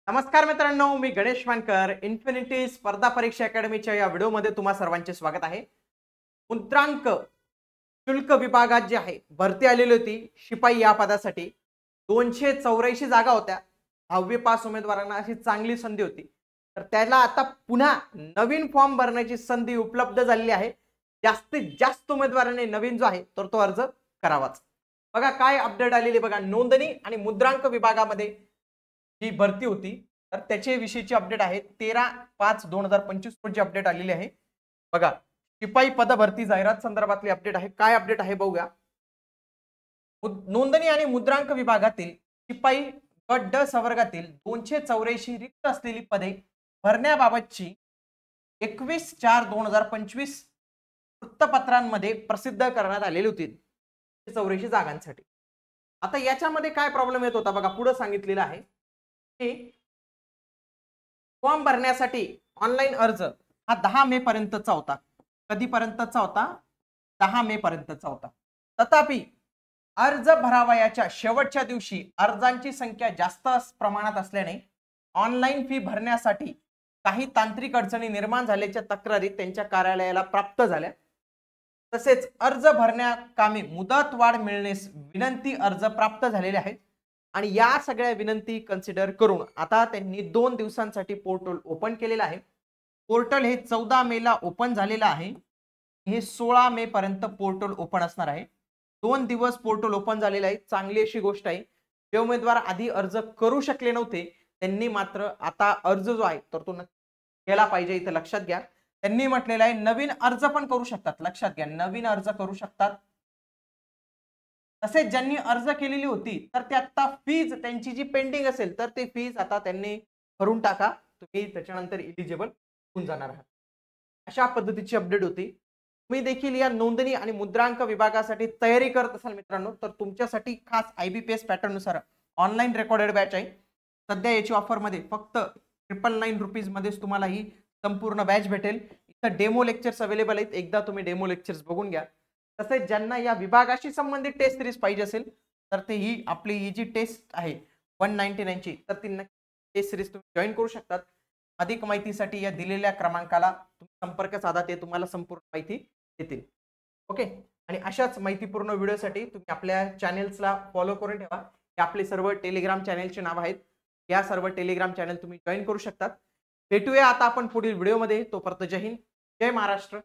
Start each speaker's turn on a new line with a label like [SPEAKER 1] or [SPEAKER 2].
[SPEAKER 1] नमस्कार मित्रांनो, मी गणेश मानकर. इन्फिनिटी स्पर्धा परीक्षा अकॅडमीच्या या व्हिडिओमध्ये तुम्हा सर्वांचे स्वागत आहे. मुद्रांक शुल्क विभागात जे आहे भरती आलेली होती शिपाई या पदासाठी. 284 जागा होत्या. 10वी पास उमेदवारांना अशी चांगली संधी होती. तर त्याला आता पुन्हा नवीन फॉर्म भरण्याची संधी उपलब्ध झालेली आहे. जास्तीत जास्त उमेदवारांनी नवीन जो आहे तर तो अर्ज करावाच. बघा काय अपडेट आलेली बघा. नोंदणी आणि मुद्रांक विभागामध्ये ही भरती होती तर त्याचे विषयीची अपडेट आहे. 13/5/2025 रोजी अपडेट आलेली आहे. बघा शिपाई पद भरती जाहिरात संदर्भातली अपडेट आहे. काय अपडेट आहे बघूया. नोंदणी आणि मुद्रांक विभागातील शिपाई गट ड संवर्गातील 284 रिक्त असलेली पदे भरण्याबाबतची 21/4/2025 वृत्तपत्रांमध्ये प्रसिद्ध करण्यात आलेली होती 284 जागांसाठी. आता याच्यामध्ये काय प्रॉब्लेम येत होता बघा. पुढे सांगितलेलं आहे फॉर्म भरण्यासाठी ऑनलाईन अर्ज हा 10 मे पर्यंतचा होता. कधीपर्यंतचा होता? 10 मे पर्यंतचा होता. तथापि अर्ज भरावयाच्या शेवटच्या दिवशी अर्जांची संख्या जास्त प्रमाणात असल्याने ऑनलाईन फी भरण्यासाठी काही तांत्रिक अडचणी निर्माण झाल्याच्या तक्रारी त्यांच्या कार्यालयाला प्राप्त झाल्या. तसेच अर्ज भरण्याकामी मुदतवाढ मिळण्यास विनंती अर्ज प्राप्त झालेले आहेत आणि या सगळ्या विनंती कन्सिडर करून आता त्यांनी 2 दिवसांसाठी पोर्टल ओपन केलेलं आहे. पोर्टल हे 14 मेला ओपन झालेलं आहे. हे 16 मे पर्यंत पोर्टल ओपन असणार आहे. 2 दिवस पोर्टल ओपन झालेलं आहे. चांगली अशी गोष्ट आहे. जे उमेदवार आधी अर्ज करू शकले नव्हते त्यांनी मात्र आता अर्ज जो आहे तर तो केला पाहिजे. इथं लक्षात घ्या त्यांनी म्हटलेलं आहे नवीन अर्ज पण करू शकतात. लक्षात घ्या नवीन अर्ज करू शकतात. तसेच ज्यांनी अर्ज केलेली होती तर ते आता फीज त्यांची जी पेंडिंग असेल तर ते फीज आता त्यांनी भरून टाका. तुम्ही त्याच्यानंतर एलिजिबल होऊन जाणार आहात. अशा पद्धतीची अपडेट होती. तुम्ही देखील या नोंदणी आणि मुद्रांक विभागासाठी तयारी करत असाल मित्रांनो तर तुमच्यासाठी खास IBPS पॅटर्न नुसार ऑनलाईन रेकॉर्डेड बॅच आहे. सध्या याची ऑफर मध्ये फक्त 999 रुपीज मध्येच तुम्हाला ही संपूर्ण बॅच भेटेल. इथं डेमो लेक्चर्स अवेलेबल आहेत. एकदा तुम्ही डेमो लेक्चर्स बघून घ्या. तसेच ज्यांना या विभागाशी संबंधित टेस्ट सिरीज पाहिजे असेल तर ते ही आपली ही जी टेस्ट आहे 199 ची तर ती टेस्ट सिरीज तुम्ही जॉईन करू शकतात. अधिक माहितीसाठी या दिलेल्या क्रमांकाला तुम्ही संपर्क साधा. ते तुम्हाला संपूर्ण माहिती देतील. ओके. आणि अशाच माहितीपूर्ण व्हिडिओसाठी तुम्ही आपल्या चॅनेल्सला फॉलो करून ठेवा. हे आपले सर्व टेलिग्राम चॅनेलचे नाव आहेत. या सर्व टेलिग्राम चॅनल तुम्ही जॉईन करू शकतात. भेटूया आता आपण पुढील व्हिडिओमध्ये. तोपर्यंत जय हिंद, जय महाराष्ट्र.